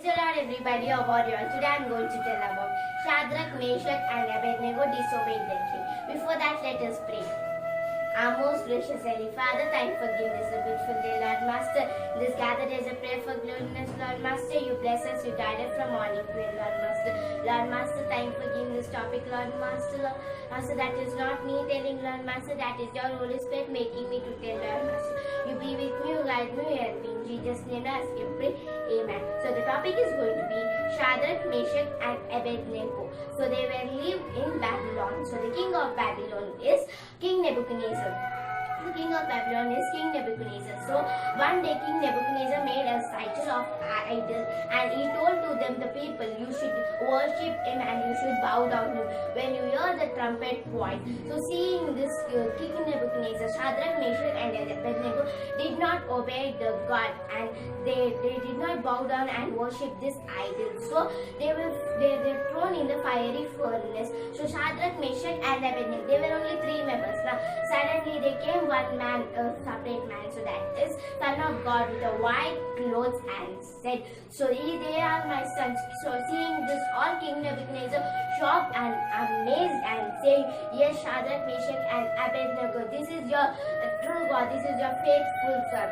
Hello everybody, how are you all? Today I am going to tell about Shadrach, Meshach and Abednego disobeyed their king. Before that, let us pray. Our most gracious Heavenly Father, thank you for giving us a beautiful day, Lord Master. This gathered as a prayer for glorious, Lord Master. You bless us, you guide us from morning to end, Lord Master. Lord Master, thank you for giving this topic, Lord Master. Lord Master, that is not me telling, Lord Master, that is your Holy Spirit making me to tell, Lord Master. You be with me, you guide me, you help me. In Jesus' name I ask you to pray. Amen. So the topic is going to be Shadrach, Meshach and Abednego. So they were lived in Babylon. So the king of Babylon is King Nebuchadnezzar. The king of Babylon is King Nebuchadnezzar. So one day King Nebuchadnezzar made a statue of idol and he told to them, the people, you should worship him and you should bow down to him when you hear the trumpet voice. So seeing this, King Nebuchadnezzar, Shadrach, Meshach and Abednego did not obey the God and they did not bow down and worship this idol. So they were thrown in the fiery furnace. So Shadrach, Meshach and Abednego, they were only 3 members. Now suddenly there came one man, a separate man, so that is Son of God with a white clothes and said, so they are my sons. So seeing this, all King Nebuchadnezzar shocked and amazed and saying, yes, Shadrach, Meshach and Abednego, this is your true God, this is your faithful son.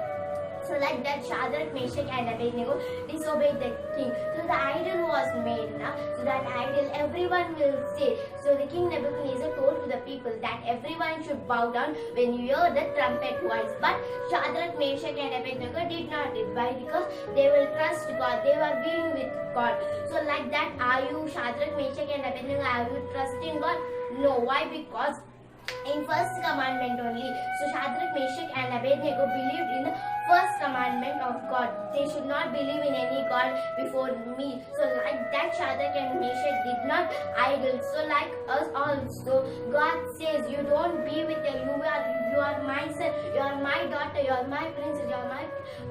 So like that, Shadrach, Meshach and Abednego disobeyed the king. So the idol was made now. So that idol everyone will say. So the king Nebuchadnezzar told to the people that everyone should bow down when you hear the trumpet voice. But Shadrach, Meshach and Abednego did not did. Why? Because they will trust God. They were being with God. So like that, are you Shadrach, Meshach and Abednego? Are you trusting God? No. Why? Because in first commandment only. So Shadrach, Meshach and Abednego believed in the first commandment of God. They should not believe in any God before me. So like that, Shadrach and Meshach did not idols. So like us also, God says, you don't be with them. You are my son, you are my daughter, you are my princess, you are my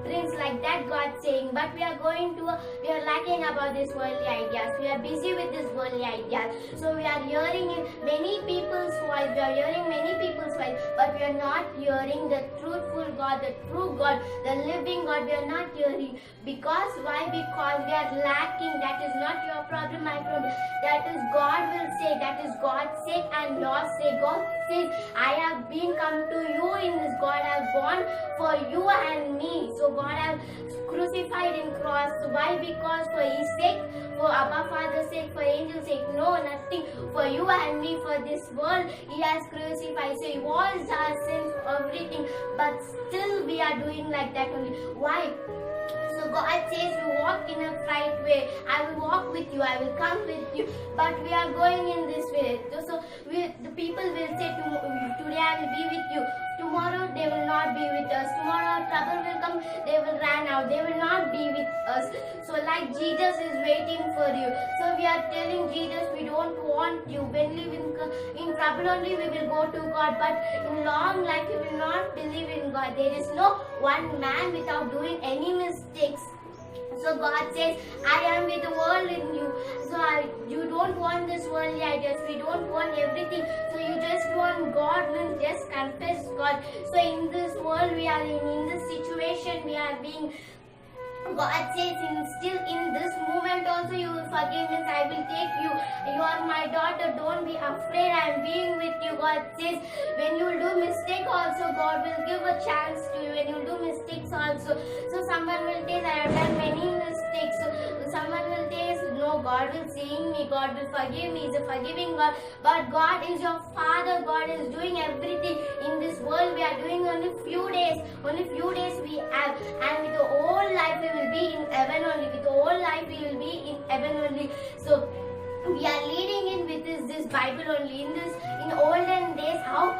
prince. Like that, God saying. But we are lacking about this worldly ideas. We are busy with this worldly ideas. So we are hearing many people's voice. We are hearing many people's voice, but we are not hearing the truthful God, the true God, the living God. We are not hearing. Because why? Because we are lacking. That is not your problem, my problem. That is God will say. That is God's sake and your sake. God says, I have been come to you in this. God has born for you and me. So God has crucified in cross. So why? Because for his sake, for Abba Father's sake, for angels' sake, no, nothing. For you and me, for this world, he has crucified. So he washed our sins, everything. But still we are doing like that only. Why? So God says, you walk in a right way. I will walk with you. I will come with you. But we are going in this way. So the people will say, today I will be with you. Tomorrow they will not be with us. Tomorrow trouble will come. They will run out. They will not be with us. So like Jesus is waiting for you. So we are telling Jesus, we don't want you. When we live in trouble only, we will go to God. But in long life, we will not believe in God. There is no one man without doing any mistakes. So God says, I am with the world in you. So you don't want this worldly ideas. We don't want everything. So you just want God, means just confess God. So in this world we are in this situation we are being, God says, still in this moment also you will forgive me. I will take you. You are my daughter. Don't be afraid. I am being with you. God says, when you will do mistake also, God will give a chance to you. When you will do mistakes also. So someone will say, I have done many mistakes. So someone will say, no, God will see me. God will forgive me. He is a forgiving God. But God is your Father. God is doing everything. In this world we are doing only few days. Only few days we have. And with the whole life we will be in heaven only. With the whole life we will be in heaven only. So we are leading in with this Bible only. In olden days, how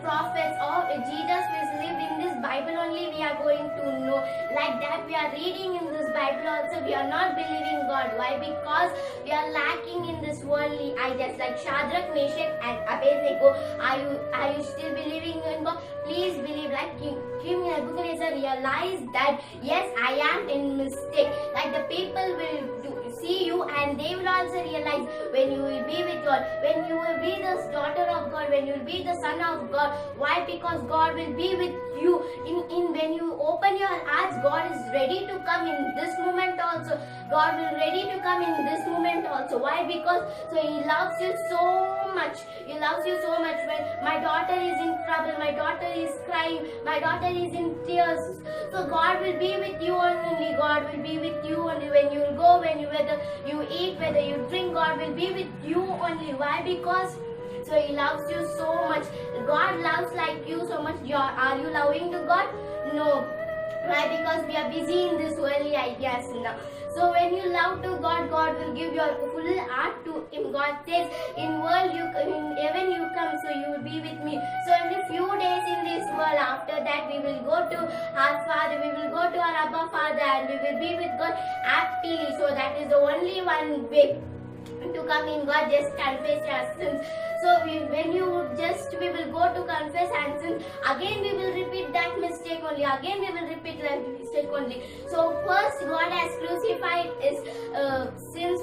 prophets or Jesus was lived in this Bible only, we are going to know. Like that, we are reading in this Bible also, we are not believing God. Why? Because we are lacking in this worldly ideas. Like Shadrach, Meshach and Abednego, are you still believing in God? Please believe. Like King Nebuchadnezzar realized that yes, I am in mistake. Like the people will see you and they will also realize when you will be with God, when you will be the daughter of God, when you will be the son of God. Why? Because God will be with you. In when you open your hearts, God is ready to come in this moment also. God will ready to come in this moment also. Why? Because so He loves you so much. He loves you so much. When my daughter is in trouble, my daughter is crying, my daughter is in tears, so God will be with you only. God will be with you only when you go, whether you eat, whether you drink. God will be with you only. Why? Because so He loves you so much. God loves like you so much. Are you loving to God? No. Why? Because we are busy in this worldly ideas now. So when you love to God, God will give your full heart to Him. God says, in heaven you come, so you will be with me. So in a few days in this world, after that we will go to our Father, we will go to our Abba Father, and we will be with God happily. So that is the only one way to come in God. Just confess your sins. So we will go to confess and sin. Again we will repeat that mistake only. Again we will repeat that mistake only. So first God has crucified His sins,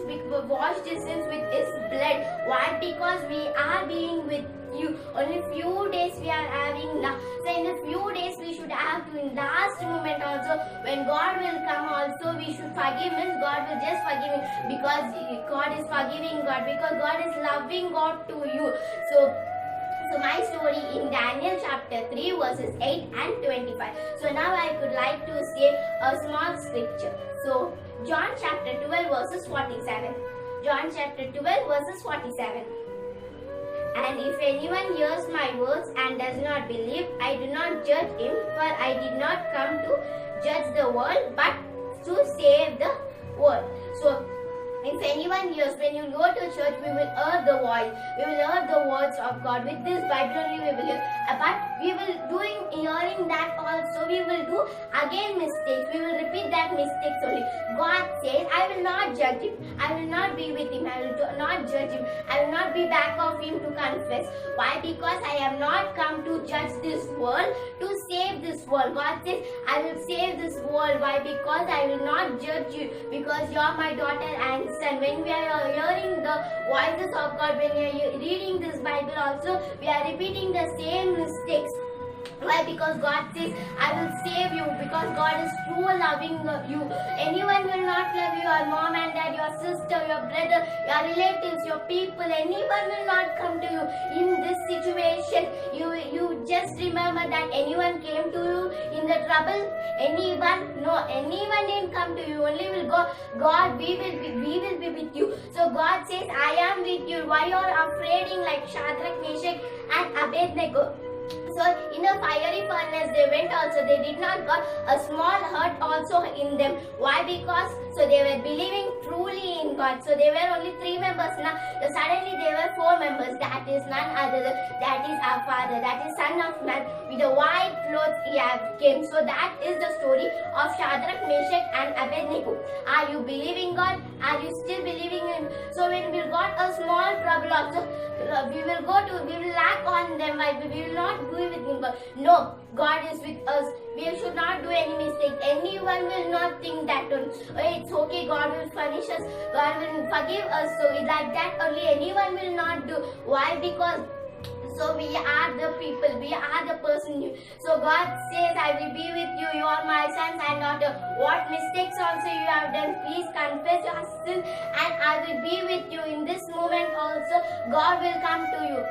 washed His sins with His blood. Why? Because we are being with you. Only few days we are having now. So in a few days we should have to, in last moment also, when God will come also, we should forgive Him. God will just forgive Him, because God is forgiving God, because God is loving God to you. So my story in Daniel chapter 3 verses 8 and 25. So now I would like to say a small scripture. So John chapter 12 verses 47. John chapter 12 verses 47. And if anyone hears my words and does not believe, I do not judge him, for I did not come to judge the world, but to save the world. So if anyone hears, when you go to church, we will hear the voice, we will hear the words of God. With this Bible only we will hear. But we will hearing that also, we will do again mistakes. We will repeat that mistakes only. God says, I will not judge him. I will not be with him. I will not judge him. I will not be back of him to confess. Why? Because I have not come to judge this world, to save this world. God says, I will save this world. Why? Because I will not judge you, because you are my daughter and son. When we are hearing the voices of God, when we are reading this Bible also, we are repeating the same mistakes. Why? Because God says, I will save you, because God is true loving you. Anyone will not love you, your mom and dad, your sister, your brother, your relatives, your people, anyone will not come to you in this situation. You just remember that anyone came to you in the trouble? Anyone? No, anyone didn't come to you. Only will go. God, we will be with you. So God says, I am with you. Why you are afraid like Shadrach, Meshach and Abednego? So in a fiery furnace they went also. They did not got a small hurt also in them. Why? Because so they were believing truly in God. So they were only 3 members now. So suddenly there were 4 members. That is none other. That is our Father. That is Son of Man. With the white clothes he have came. So that is the story of Shadrach, Meshach and Abednego. Are you believing God? Are you still believing in? So when we got a small trouble also, we will lack on them. Why? We will not be with him. No, God is with us. We should not do any mistake. Anyone will not think that it's okay, God will punish us, God will forgive us. So like that only anyone will not do. Why? Because so we are the people, we are the person. So God says, I will be with you, you are my sons and daughter. What mistakes also you have done, please confess your sin and I will be with you. In this moment also, God will come to you.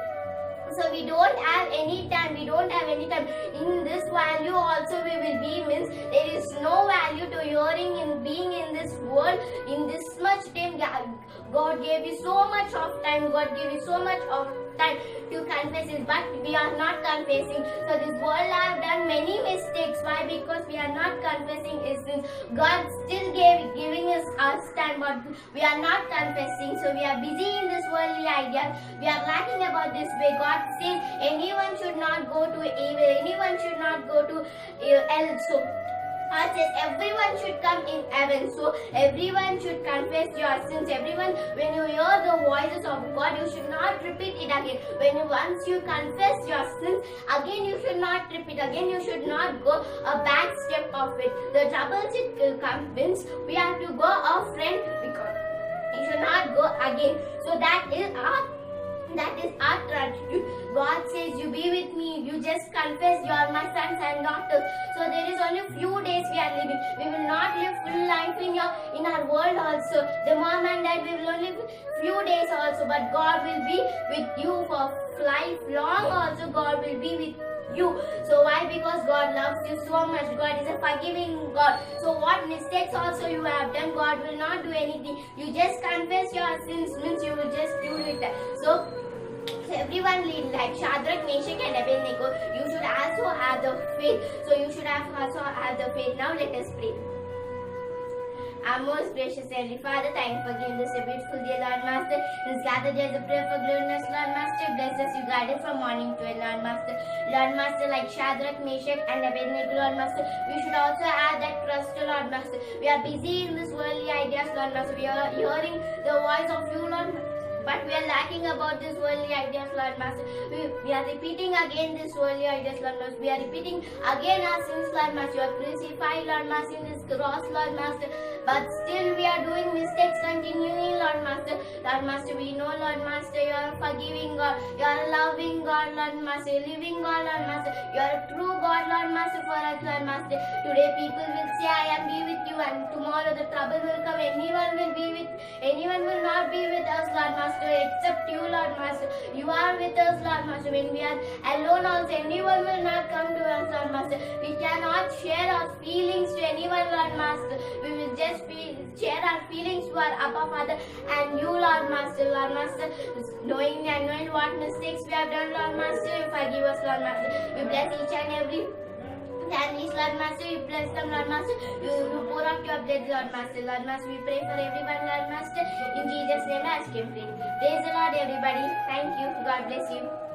So we don't have any time, in this value also we will be, means there is no value to hearing in being in this world. In this much time, God gave you so much of time, God gave you so much of time to confess it, but we are not confessing. So this world have done many mistakes. Why? Because we are not confessing His sins. God still giving us time, but we are not confessing. So we are busy in this worldly ideas. We are lacking about this way. God says anyone should not go to evil, anyone should not go to hell. So God says everyone should come in heaven. So everyone should confess your sins. Everyone, when you hear the voices of God, you should not repeat it again. Once you confess your sins, again you should not repeat. Again you should not go a back step of it. The troubles it comes, we have to go a friend, because you should not go again. So that is our That is our gratitude. God says, you be with me. You just confess you are my sons and daughters. So there is only few days we are living. We will not live full life in our world also. The mom and dad, we will only live few days also. But God will be with you for lifelong also. God will be with you. So why? Because God loves you so much. God is a forgiving God. So what mistakes also you have done, God will not do anything. You just confess your sins, means you will just do it. So everyone lead like Shadrach, Meshach and Abednego. You should also have the faith. So you should also have the faith. Now let us pray. Our most gracious Heavenly Father, thank you for giving us a beautiful day, Lord Master. This gathered as a prayer for glorious, Lord Master. Bless us, you guide us from morning to end, Lord Master. Lord Master, like Shadrach, Meshach and Abednego, Lord Master, we should also add that trust to Lord Master. We are busy in this worldly ideas, Lord Master. We are hearing the voice of you, Lord Master. But we are lacking about this worldly ideas, Lord Master. We are repeating again this worldly ideas, Lord Master. We are repeating again our sins, Lord Master. You are crucified, Lord Master, in this cross, Lord Master. But still we are doing mistakes continuing, Lord Master. Lord Master, we know, Lord Master, you are forgiving God. You are loving God, Lord Master. Living God, Lord Master. You are a true God, Lord Master, for us, Lord Master. Today people will say, I am be with you, and tomorrow the trouble will come. Anyone will not be with us, Lord Master, except you, Lord Master. You are with us, Lord Master. When we are alone also, anyone will not come to us, Lord Master. We cannot share our feelings to anyone, Lord Master. We will just share our feelings to our Abba Father and you, Lord Master. Lord Master, knowing and knowing what mistakes we have done, Lord Master, you forgive us, Lord Master. We bless each and every families, Lord Master. You bless them, Lord Master. You pour out your blood, Lord Master. Lord Master, we pray for everyone, Lord Master. In Jesus' name, I ask Him, pray. Praise the Lord, everybody. Thank you. God bless you.